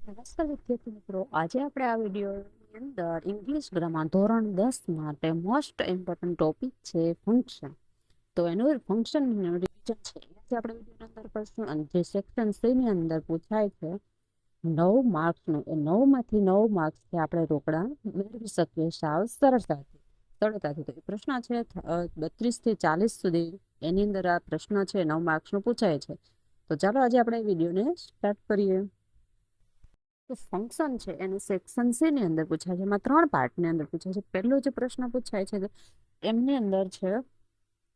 નમસ્કાર વિદ્યાર્થી મિત્રો, આજે આપણે આ વિડીયોની અંદર ઇંગ્લિશ ગ્રામર ધોરણ 10 માટે મોસ્ટ ઇમ્પોર્ટન્ટ ટોપિક છે ફંક્શન. તો એનું ફંક્શન રિવિઝન છે એ આપણે વિડીયોની અંદર કરશું. અને જે સેક્શન સી ની અંદર પૂછાય છે 9 માર્ક્સનું, એ 9 માંથી 9 માર્ક્સથી આપણે રોકડા મેળવી શકીએ સાવ સરળતાથી. તો એ પ્રશ્ન છે 32 થી 40 સુધી, એની અંદર આ પ્રશ્ન છે 9 માર્ક્સનો પૂછાય છે. તો ચાલો આજે આપણે વિડીયોને સ્ટાર્ટ કરીએ. તો ફંક્શન છે એને સેક્શન સી ની અંદર પૂછાય છે. એમાં 3 પાર્ટની અંદર પૂછાય છે. પહેલો જે પ્રશ્ન પૂછાય છે એમની અંદર છે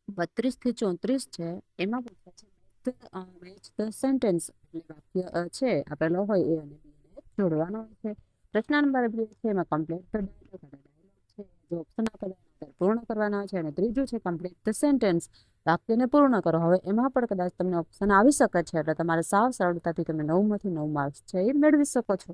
32 થી 34 છે. એમાં પૂછાય છે મેચ ધ સેન્ટેન્સ, એટલે વાક્ય છે આપેલો હોય એ અને બી ને જોડવાનો હોય છે. પ્રશ્ન નંબર 2 છે એમાં કમ્પ્લીટ ધ ડાયલોગ છે, જે ઓપ્શન આપેલા પૂર્ણ કરવાના છે. અને ત્રીજું છે કમ્પ્લીટ ધ સેન્ટેન્સ, વાક્યને પૂર્ણ કરો. હવે એમાં પણ કદાચ તમને ઓપ્શન આવી શકે છે, એટલે તમારે સાવ સરળતાથી તમે 9 માંથી 9 માર્ક્સ છે એ મેળવી શકો છો.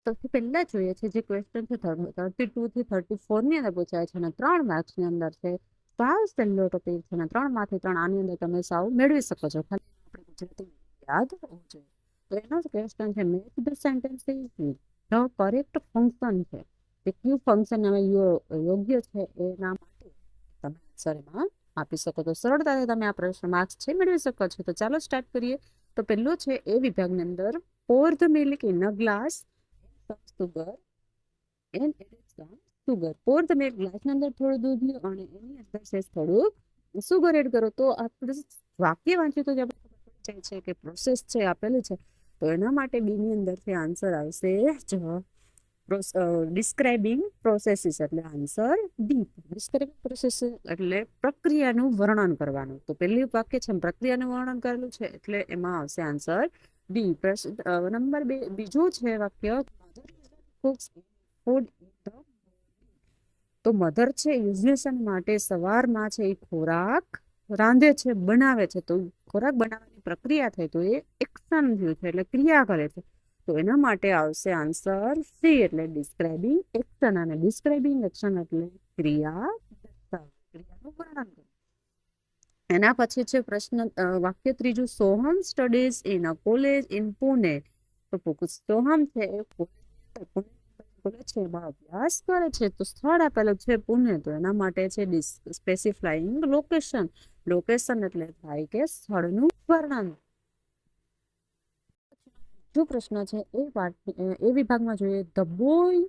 સૌથી પહેલા જોઈએ છે જે ક્વેશ્ચન છે 32 થી 34 ની અંદર પૂછાય છે અને 3 માર્ક્સ ની અંદર છે. સાવ સહેલો ટોપિક છે અને 3 માંથી 3 આની અંદર તમે સાવ મેળવી શકો છો. ખાલી આપણે ગુજરાતી યાદ હોવું જોઈએ. તો એનો જ ક્વેશ્ચન છે make the sentence is the correct function છે. તે કયું ફંક્શન યોગ્ય છે એના માટે તમે આન્સર એમાં આપી શકો. તો સરળતાથી તમે આ પ્રશ્ન માર્ક્સ છે મેળવી શકો છો. તો ચાલો સ્ટાર્ટ કરીએ. તો પહેલું છે એ વિભાગની અંદર pour the milk in a glass, sugar and add some sugar. pour the milk, ગ્લાસની અંદર થોડું દૂધ લો અને એની અંદર છે થોડુંક સુગર એડ કરો. તો આપણે વાક્ય વાંચ્યું તો જ આપણે ખબર પડી જાય છે કે પ્રોસેસ છે આપેલી છે. તો એના માટે બી ની અંદરથી આન્સર આવશે ડિસ્ક્રાઇબિંગ પ્રોસેસીસ, એટલે આન્સર ડી. ડિસ્ક્રાઇબિંગ પ્રોસેસીસ એટલે પ્રક્રિયાનું વર્ણન કરવાનું. તો પહેલું વાક્ય છે પ્રક્રિયાનું વર્ણન કરેલું છે, એટલે એમાં આવશે આન્સર ડી. નંબર 2 બીજું છે વાક્ય ફૂડ. તો મધર છે યુઝલેશન માટે સવારમાં છે એ ખોરાક રાંધે છે, બનાવે છે. તો ખોરાક બનાવવાની પ્રક્રિયા થઈ, તો એ એક્શન થયું છે એટલે ક્રિયા કરે છે. તો એના માટે આવશે આન્સર સી, એટલે ડિસ્ક્રાઇબિંગ એક્શન. અને ડિસ્ક્રાઇબિંગ એક્શન એટલે ક્રિયાનું વર્ણન કરવું. એના પછી છે પ્રશ્ન વાક્ય ત્રીજું Soham studies in a college in Pune. તો સોહમ છે એ કોલેજ છે એમાં અભ્યાસ કરે છે. તો સ્થળ આપેલું છે પુણે. તો એના માટે છે સ્પેસિફાઈંગ લોકેશન. લોકેશન એટલે થાય કે સ્થળનું વર્ણન. જો પ્રશ્ન છે એ વિભાગમાં જોઈએ the boy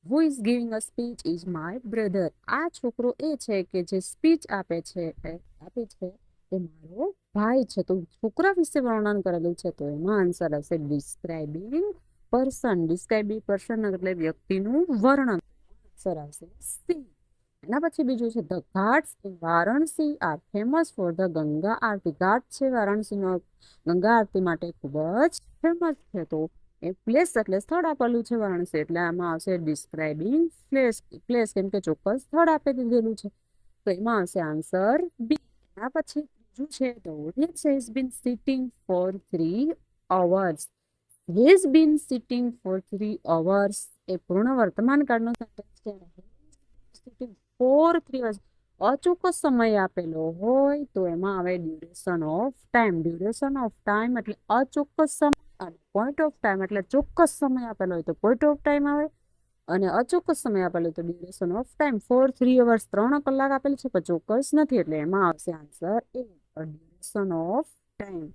who is giving a speech is my brother. આ છોકરો એ છે કે જે સ્પીચ આપે છે એ મારો ભાઈ છે. તો છોકરા વિશે વર્ણન કરેલું છે. તો એમાં આન્સર આવશે ડિસ્ક્રાઇબિંગ પર્સન. ડિસ્ક્રાઇબિંગ પર્સન એટલે વ્યક્તિનું વર્ણન. આન્સર આવશે સી. એના પછી બીજું છે the ghats in Varanasi are famous for the Ganga aarti. ઘાટ છે વારાણસીનો ગંગા આરતી માટે ખૂબ જ ફેમસ છે. તો એ પ્લેસ એટલે સ્થળ આપેલું છે વારાણસી, એટલે આમાં આવશે ડિસ્ક્રાઇબિંગ પ્લેસ, કેમ કે ચોક્કસ સ્થળ આપી દીધેલું છે. તો એમાં આવશે આન્સર બી. એના પછી ત્રીજું છે the audience has been sitting for 3 hours. Has been sitting for 3 hours એ પૂર્ણ વર્તમાન કાળનો સેન્ટેન્સ છે. સિટિંગ ફોર 3 hours અચોક્કસ સમય આપેલો હોય તો એમાં આવે duration of time. Duration of time એટલે અચોક્કસ સમય, અને પોઈન્ટ ઓફ ટાઈમ એટલે ચોક્કસ સમય આપેલો હોય તો પોઈન્ટ ઓફ ટાઈમ આવે, અને અચોક્કસ સમય આપેલો તો ડ્યુરેશન ઓફ ટાઈમ. 3 hours 3 કલાક આપેલું છે પણ ચોક્કસ નથી, એટલે એમાં આવશે answer A, duration of time.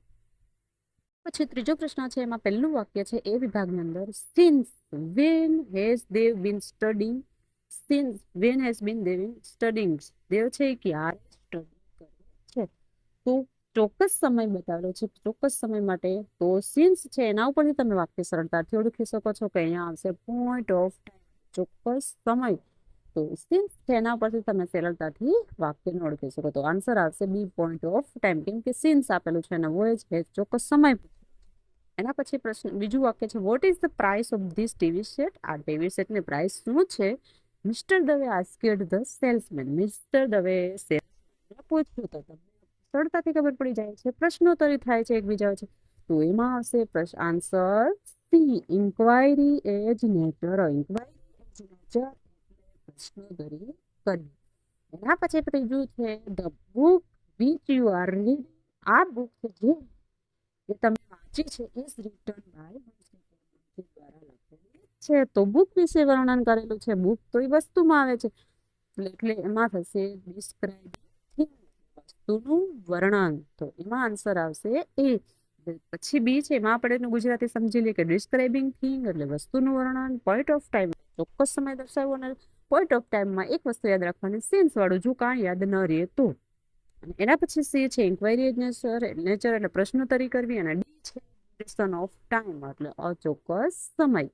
પછી ત્રીજો પ્રશ્ન છે એમાં પહેલું વાક્ય છે એ વિભાગની અંદર since when has Dev been studying. Since when has been Dev studying. Dev છે એ ક્યારે સ્ટડી કરે છે. તો ચોક્કસ સમય બતાવેલો છે, ચોક્કસ સમય માટે. તો સિન્સ છે એના ઉપરથી તમે વાક્ય સરળતાથી ઓળખી શકો છો કે અહીંયા આવશે પોઈન્ટ ઓફ ટાઈમ, ચોક્કસ સમય. તો સિન્સ છે એના ઉપરથી તમે સરળતાથી વાક્યને ઓળખી શકો. તો આન્સર આવશે બી, પોઈન્ટ ઓફ ટાઈમ, કેમ કે સિન્સ આપેલું છે અને વોઇસ છે ચોક્કસ સમય. એના પછી પ્રશ્ન બીજું વાક્ય છે what is the price of this TV set. આ ટીવી સેટની પ્રાઇસ શું છે. Mister Dave asked the salesman. Mister Dave સેલ્સમેનને પૂછ્યું તો તમને સરળતાથી ખબર પડી જાય છે, પ્રશ્નોત્તરી થાય છે એકબીજા વચ્ચે. તો એમાં આવશે આન્સર સી, ઇન્ક્વાયરી એજ નેચર. ઇન્ક્વાયરી એજ નેચર પ્રશ્નોત્તરી કરવી. એના પછી ત્રીજું છે the book which you are reading. આ બુક છે જે તમે વાંચી છે ઇઝ રિટન બાય. છે તો બુક વિશે વર્ણન કરેલું છે. બુક તો એ વસ્તુમાં આવે છે એટલે એમાં થશે ડિસ્ક્રાઇબિંગ વસ્તુનું વર્ણન. તો એમાં આન્સર આવશે એ. પછી બી છે એમાં આપણે એનું ગુજરાતી સમજી લઈએ કે ડિસ્ક્રાઇબિંગ થિંગ એટલે વસ્તુનું વર્ણન. પોઈન્ટ ઓફ ટાઈમ ચોક્કસ સમય દર્શાવવો અને પોઈન્ટ ઓફ ટાઈમમાં એક વસ્તુ યાદ રાખવાની સેન્સ વાળું જો કાંઈ યાદ ન રહે તો. અને એના પછી સી છે ઇન્ક્વાયરી નેચર એટલે પ્રશ્નોત્તરી કરવી અને ડી છે ડ્યુરેશન ઓફ ટાઈમ એટલે અચોક્કસ સમય.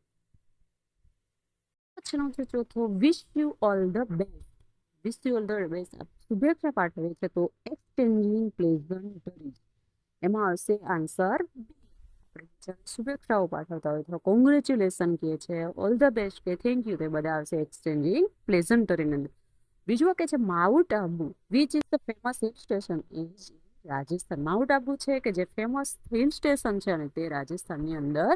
પછીનો છે ચોથો wish you all the best. Wish you all the best શુભેચ્છા પાઠવે છે તો એક્સચેન્જિંગ પ્લેઝન્ટરીઝ એમાં આવશે આન્સર શુભેચ્છાઓ પાઠવતા હોય તો કોંગ્રેચ્યુલેશન કહે છે, ઓલ ધ બેસ્ટ કે થેન્ક યુ તે બધા આવશે એક્સચેન્જિંગ પ્લેઝન્ટરી ની અંદર. બીજું કે છે mount Abu which is the famous hill station in Rajasthan. Mount Abu છે કે જે ફેમસ હિલ સ્ટેશન છે અને તે રાજસ્થાનની અંદર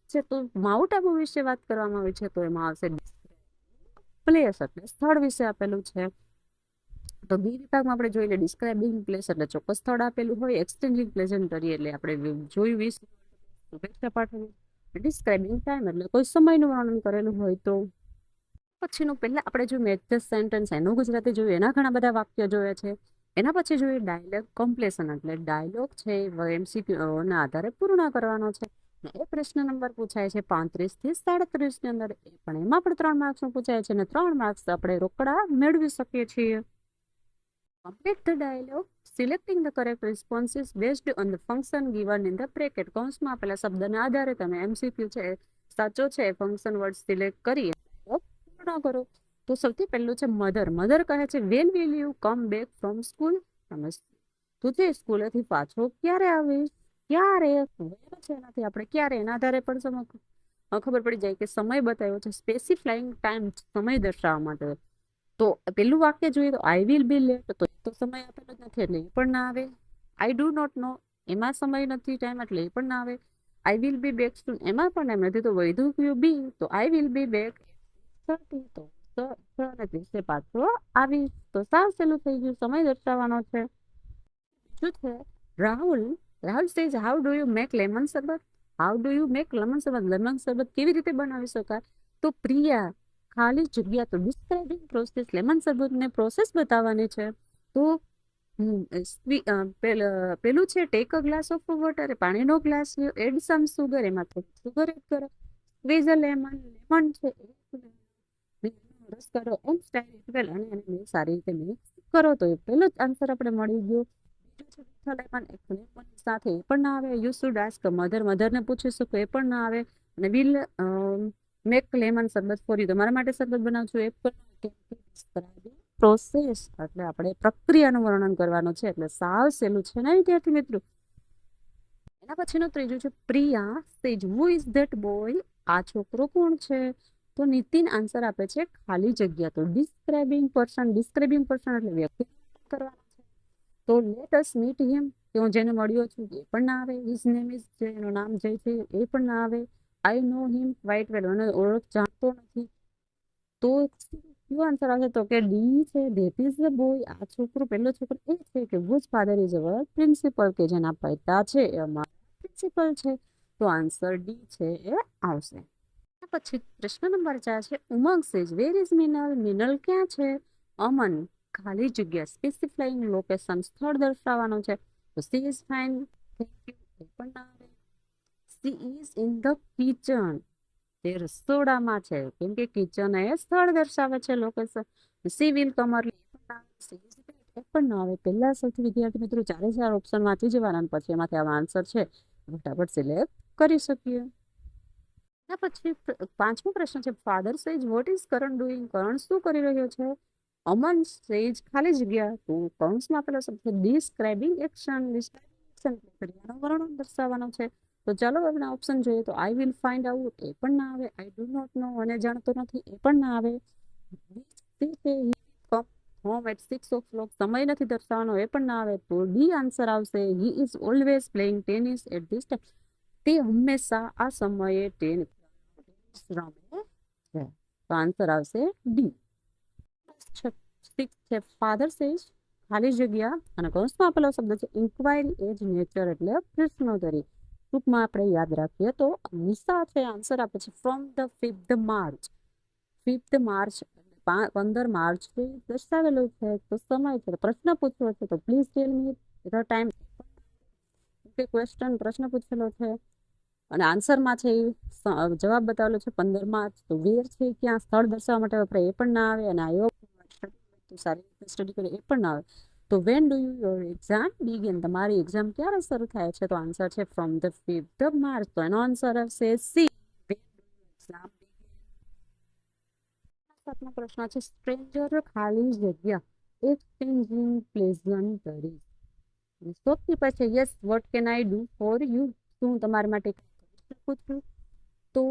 છે. તો માઉન્ટ આબુ વિશે વાત કરવામાં આવી છે તો એમાં આવશે પ્લેસ એટલે સ્થળ વિશે આપેલું છે. તો બી વિભાગમાં આપણે જોઈ લઈએ ડિસ્ક્રાઇબિંગ પ્લેસ એટલે ચોક્કસ સ્થળ આપેલું હોય. એક્સચેન્જિંગ પ્લેઝન્ટરી એટલે આપણે જોયું વિશ શુભેચ્છા પાઠવવી. ડિસ્ક્રાઇબિંગ ટાઈમ એટલે કોઈ સમયનું વર્ણન કરેલું હોય તો. પછીનું પહેલા આપણે જો મેચ ધ સેન્ટેન્સ એનું ગુજરાતી જોયું એના ઘણા બધા વાક્ય જોયા છે. એના પછી જોઈએ ડાયલોગ કમ્પ્લેશન એટલે ડાયલોગ છે એમસીક્યુ ના આધારે પૂર્ણ કરવાનો છે. એ પ્રશ્ન નંબર પૂછાય છે 35 થી 37 ની અંદર. એ પણ એમાં પણ 3 માર્ક્સનું પૂછાય છે અને 3 માર્ક્સ આપણે રોકડા મેળવી શકીએ છીએ. Complete the dialogue selecting the correct responses based on the function given in the bracket. કૌંસમાં આપેલા શબ્દના આધારે તમે એમસીક્યુ છે સાચો છે ફંક્શન વર્ડ સિલેક્ટ કરી પૂર્ણ કરો. તો સૌથી પહેલું છે મધર. મધર કહે છે when will you come back from school. તમે તું તે સ્કૂલેથી પાછો ક્યારે આવીશ. ક્યારે છે એનાથી આપણે ક્યારે એના આધારે પણ ખબર પડી જાય કે સમય બતાવ્યો છે. સ્પેસિફાઈંગ ટાઈમ સમય દર્શાવવા માટે. તો પેલું વાક્ય જોઈએ તો આઈ વિલ બી લેટ તો સમય આપેલો જ નથી એટલે એ પણ ના આવે. આઈ ડુ નોટ નો એમાં સમય નથી ટાઈમ એટલે એ પણ ના આવે. આઈ વિલ બી બેક સૂન એમાં પણ એમ નથી તો વધુ યુ બી તો આઈ વિલ બી બેક 30 તો પાછો આવી. તો સાવ સહેલું થઈ ગયું સમય દર્શાવવાનો છે. બીજું છે Rahul. Rahul says how do you make lemon sharbat. How do you make lemon sharbat. Lemon શરબત કેવી રીતે બનાવી શકાય. તો પ્રિયા ખાલી જગ્યા તો ડિસ્ક્રાઇબિંગ પ્રોસેસ લેમન શરબતને પ્રોસેસ બતાવવાની છે. તો પેલું છે take a glass of water પાણીનો ગ્લાસ એડ સમ સુગર એમાં સુગર એડ કરો. સ્ક્વીઝ અ લેમન લેમન છે રસ કરો એમ સ્ટાઇલ ઇટ વેલ અને એને સારી રીતે મિક્સ કરો. તો એ પેલો જ આન્સર આપણે મળી ગયો. બીજું છે લેમન સાથે એ પણ ના આવે. You should ask mother. મધરને પૂછી શકો એ પણ ના આવે. અને will make lemon sharbat for you તમારા માટે શરબત બનાવશું એ પણ પ્રોસેસ એટલે આપણે પ્રક્રિયાનું વર્ણન કરવાનું છે એટલે સાવ સહેલું છે ને વિદ્યાર્થી મિત્રો. એના પછીનું ત્રીજું છે પ્રિયા સેજ હુ ઇઝ ધેટ બોય. આ છોકરો કોણ છે. તો નીતિન આન્સર આપે છે ખાલી જગ્યા તો ડિસ્ક્રાઇબિંગ પર્સન. ડિસ્ક્રાઇબિંગ પર્સન એટલે વ્યક્તિ કરવાનું છે. તો લેટ અસ મીટ હિમ કે હું જેને મળ્યો છું એ પણ ના આવે. હિઝ નેમ ઇઝ જે એનું નામ જે છે એ પણ ના આવે. આઈ નો હિમ ક્વાઇટ વેલ અને ઓળખ જાણતો નથી. તો કયો આન્સર આવશે તો કે ડી છે ધેટ ઇઝ ધ બોય. આ છોકરો પહેલો છોકરો એ છે કે whose father is our principal કે જેના પિતા છે એ અમારા પ્રિન્સિપલ છે. તો આન્સર ડી છે એ આવશે. પછી પ્રશ્ન નંબર 4 છે ઉમંગ સેજ વેર ઇઝ મિનલ. મિનલ ક્યાં છે. અમન ખાલી જગ્યા સ્પેસિફાઈંગ લોકેશન સ્થળ દર્શાવવાનું છે. તો she is fine thank you એ પણ ના આવે. She is in the kitchen તે રસોડામાં છે કેમ કે કિચન એ સ્થળ દર્શાવે છે location. She will come early એ પણ ના આવે. પહેલા સૌથી વિદ્યાર્થી મિત્રો 4 ઓપ્શન વાંચી જવાના પછી એમાંથી આવા આન્સર છે ફટાફટ સિલેક્ટ કરી શકીએ. એના પછી 5મો પ્રશ્ન છે ફાધર સેજ વોટ ઇઝ કરણ ડુઈંગ. કરણ શું કરી રહ્યો છે. અમન સેજ ખાલી જગ્યા તો કૌંસમાં આપેલો શબ્દ ડિસ્ક્રાઇબિંગ એક્શન. ડિસ્ક્રાઇબિંગ એક્શન ક્રિયાનું વર્ણન દર્શાવવાનું છે. તો ચાલો આપણે ઓપ્શન જોઈએ તો આઈ વિલ ફાઇન્ડ આઉટ એ પણ ના આવે. આઈ ડુ નોટ નો અને જાણતો નથી એ પણ ના આવે. હોમ એટ 6 o'clock સમય નથી દર્શાવવાનો એ પણ ના આવે. તો ડી આન્સર આવશે he is always playing tennis at this time. તે હંમેશા આ સમયે ટેનિસ રમે છે. તો આન્સર આવશે ડી. 6 છે ફાધર સેજ ખાલી જગ્યા અને કૌંસમાં આપેલો શબ્દ છે ઇન્ક્વાયરી એજ નેચર એટલે પ્રશ્નોત્તરી. ટૂંકમાં આપણે યાદ રાખીએ તો નિશા છે આન્સર આપે છે from the 5th March. 5th March 15 માર્ચથી દર્શાવેલું છે. તો સમય છે, પ્રશ્ન પૂછ્યો છે તો please tell me the time. Question પ્રશ્ન પૂછેલો છે અને આન્સરમાં છે જવાબ બતાવેલો છે 15 માર્ચ. તો વેર છે ક્યાં સ્થળ દર્શાવવા માટે વપરાય એ પણ ના આવે, અને આઈ હોપ સારી રીતે સ્ટડી કરે એ પણ ના આવે. તો when do you your exam begin, તમારી એક્ઝામ ક્યારે શરૂ થાય છે? તો આન્સર છે ફ્રોમ ધ 5th માર્ચ. તો એનો આન્સર આવશે સી. સાતમો પ્રશ્ન છે સ્ટ્રેન્જર ખાલી જગ્યા એક્સચેન્જિંગ પ્લેઝન્ટરીઝ. શોપકીપર છે yes what can I do for you, શું તમારા માટે કરી શકું છું? તો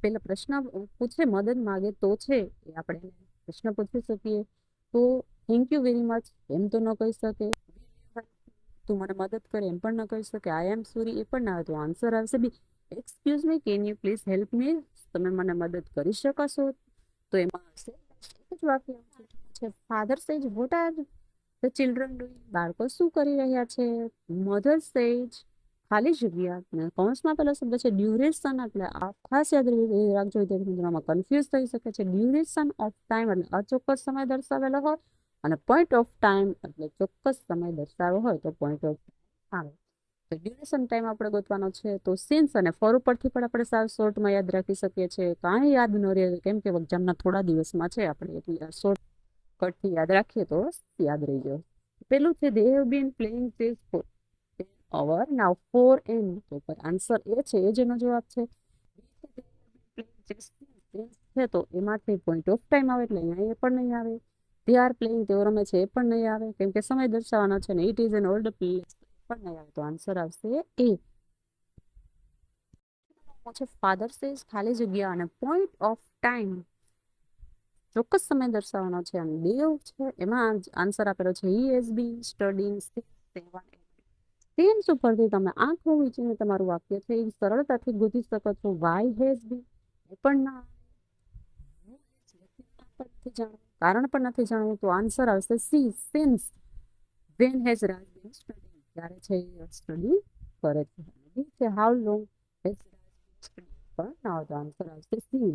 પેલા પ્રશ્ન પૂછે મદદ માગે તો છે એ આપણે પ્રશ્ન પૂછી શકીએ. તો થેન્ક યુ વેરી મચ એમ તો ન કહી શકે, તું મને મદદ કરે એમ પણ ન કહી શકે, આઈ એમ સોરી એ પણ ના આવે. તો આન્સર આવશે B excuse me can you please help me, તમે મને મદદ કરી શકશો? તો એમાં આવશે એક જ વાક્ય છે ફાધર સેજ what are the children doing, બાળકો શું કરી રહ્યા છે? મધર સેજ ખાલી જગ્યા કૌંસમાં પેલો શબ્દ છે ડ્યુરેશન, એટલે ખાસ યાદ રાખજો વિદ્યાર્થી કન્ફ્યુઝ થઈ શકે છે. ડ્યુરેશન ઓફ ટાઈમ એટલે અચોક્કસ સમય દર્શાવેલો હોય, અને પોઈન્ટ ઓફ ટાઈમ એટલે ચોક્કસ સમય દર્શાવ્યો હોય તો પોઈન્ટ ઓફ આવે. તો ડ્યુરેશન ટાઈમ આપણે ગોતવાનો છે. તો સિન્સ અને ફોર ઉપરથી પણ આપણે સાવ શોર્ટમાં યાદ રાખી શકીએ છીએ. કાંઈ યાદ ન રહે કેમ કે એક્ઝામના થોડા દિવસમાં છે, આપણે એટલે શોર્ટ કટથી યાદ રાખીએ તો યાદ રહી જાય. પેલું છે they have been playing chess for hour now for an, તો આન્સર એ છે એ જેનો જવાબ છે. છે તો એમાંથી પોઈન્ટ ઓફ ટાઈમ આવે એટલે અહીંયા એ પણ નહીં આવે. દે આર પ્લેઇંગ તેઓ રમે છે એ પણ નહીં આવે કેમ કે સમય દર્શાવવાનો છે ને. It is an old place પણ નહીં આવે. તો આન્સર આવશે એ. ફાધર સેઝ ખાલી જગ્યા અને પોઈન્ટ ઓફ ટાઈમ ચોક્કસ સમય દર્શાવવાનો છે, અને દેવ છે એમાં આન્સર આપેલો છે he has been studying sense ઉપરથી તમે આંખો વીંચીને તમારું વાક્ય છે એ સરળતાથી ગોતી શકો છો. વાય હેઝ બીન એ પણ ના, કારણ પણ નથી જાણવું. તો આન્સર આવશે C since. When has Raj been studying, ત્યારે છે સ્ટડી કરે છે. How long has Raj study પણ ના હોય. તો આન્સર આવશે સી.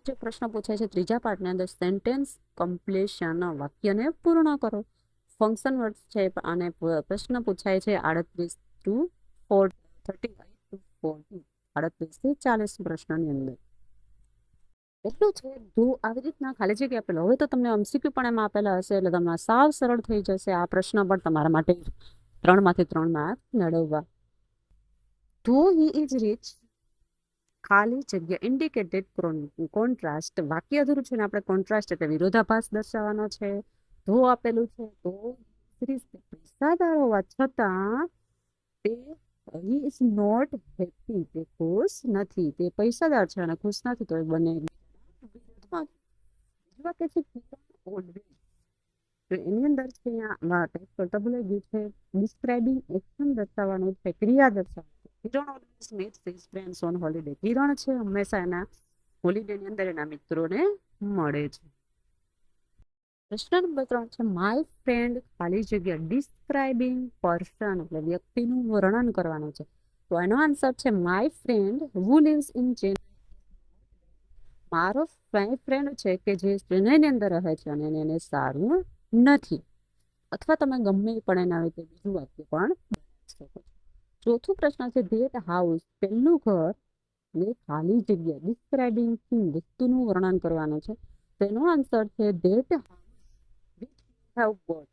જે પ્રશ્ન પૂછાય છે ત્રીજા પાર્ટની અંદર સેન્ટેન્સ કમ્પ્લીશન, વાક્યને પૂર્ણ કરો. ફંક્શન વર્ડ છે અને પ્રશ્ન પૂછાય છે 38 to 38 to 40, 38 થી 40 પ્રશ્નની અંદર. એટલું છે આવી રીતના ખાલી જગ્યા આપેલો હવે તો તમને એમસીક્યુ પણ એમાં આપેલા હશે એટલે તમને સાવ સરળ થઈ જશે આ પ્રશ્ન પણ તમારા માટે 3માંથી 3 માર્ક મેળવવા. ધો હી ઇઝ રીચ ખાલી જગ્યા ઇન્ડિકેટેડ કોન્ટ્રાસ્ટ, વાક્ય અધૂરું છે ને આપણે કોન્ટ્રાસ્ટ એટલે વિરોધાભાસ દર્શાવવાનો છે. ધો આપેલું છે તો પૈસાદાર હોવા છતાં તે હી ઇઝ નોટ હેપી, તે ખુશ નથી. તે પૈસાદાર છે અને ખુશ નથી, તો એ બંને વાક્ય છે તો એની અંદર છે અહીંયા ટાઈપ કરતા ભૂલાઈ ગયું છે ડિસ્ક્રાઇબિંગ એક્શન દર્શાવવાનું છે, ક્રિયા દર્શાવવાનું. Kiran always meets his friends on holiday, Kiran છે હંમેશા એના હોલિડેની અંદર એના મિત્રોને મળે છે. પ્રશ્ન નંબર 3 છે માય ફ્રેન્ડ ખાલી જગ્યા ડિસ્ક્રાઇબિંગ પર્સન એટલે વ્યક્તિનું વર્ણન કરવાનું છે. તો એનો આન્સર છે my friend who lives in Chennai, મારો ફ્રેન્ડ છે કે જે ચેન્નઈની અંદર રહે છે અને એને સારું નથી. અથવા તમે ગમે પણ એના રીતે બીજું વાક્ય પણ બનાવી શકો છો. ચોથું પ્રશ્ન છે ધેટ હાઉસ, પહેલું ઘર ને ખાલી જગ્યા ડિસ્ક્રાઇબિંગ થિંગ, વસ્તુનું વર્ણન કરવાનું છે. તેનો આન્સર છે that house boat,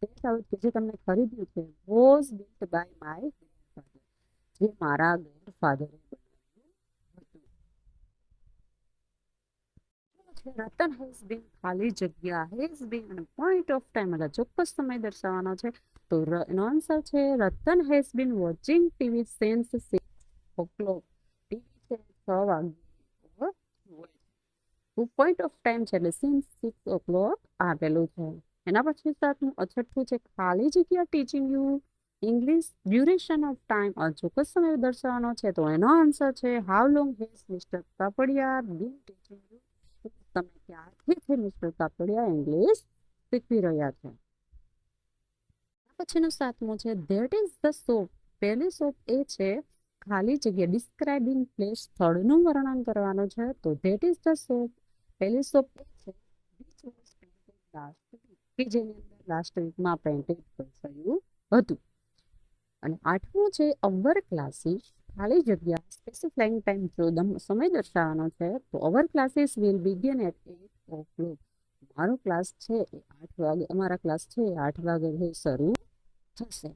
that house કે જે તમને ખરીદ્યું છે was built by my grandfather, જે મારા ગ્રેન્ડફાધરે બનાવ્યું હતું. રતન હેઝ બીન ખાલી જગ્યા હેઝ બીન અને પોઈન્ટ ઓફ ટાઈમ એટલે ચોક્કસ સમય દર્શાવવાનો છે. તો એનો આન્સર છે Ratan has been watching TV since 6 o'clock, TV છે 6 વાગ્યે પોઈન્ટ ઓફ ટાઈમ છે એટલે સિન્સ 6 o'clock આપેલું છે. એના પછી છઠ્ઠું છે ખાલી જગ્યા teaching you English duration of time અચોક્કસ સમય દર્શાવવાનો છે. તો એનો આન્સર છે how long has mister Kapadia bin teaching you, તમે ક્યારથી છે મિસ્ટર કાપડિયા ઇંગ્લિશ શીખવી રહ્યા છે. પછીનો સાતમો છે ધેટ ઇઝ ધ શોપ. પહેલી શોપ એ છે ખાલી જગ્યા ડિસ્ક્રાઇબિંગ પ્લેસ, સ્થળનું વર્ણન કરવાનું છે. તો ધેટ ઇઝ ધ શોપ, પહેલી શોપ એ છે which was painted last week, કે જેની અંદર લાસ્ટ વીકમાં પેઇન્ટેડ થયું હતું. અને આઠમું છે અવર ક્લાસીસ, ખાલી જગ્યા સ્પેસિફાઈંગ ટાઈમ, સમય દર્શાવવાનો છે. તો our classes will begin at 8 o'clock. મારો ક્લાસ છે એ 8 વાગે, અમારા ક્લાસ છે એ 8 વાગે શરૂ થશે.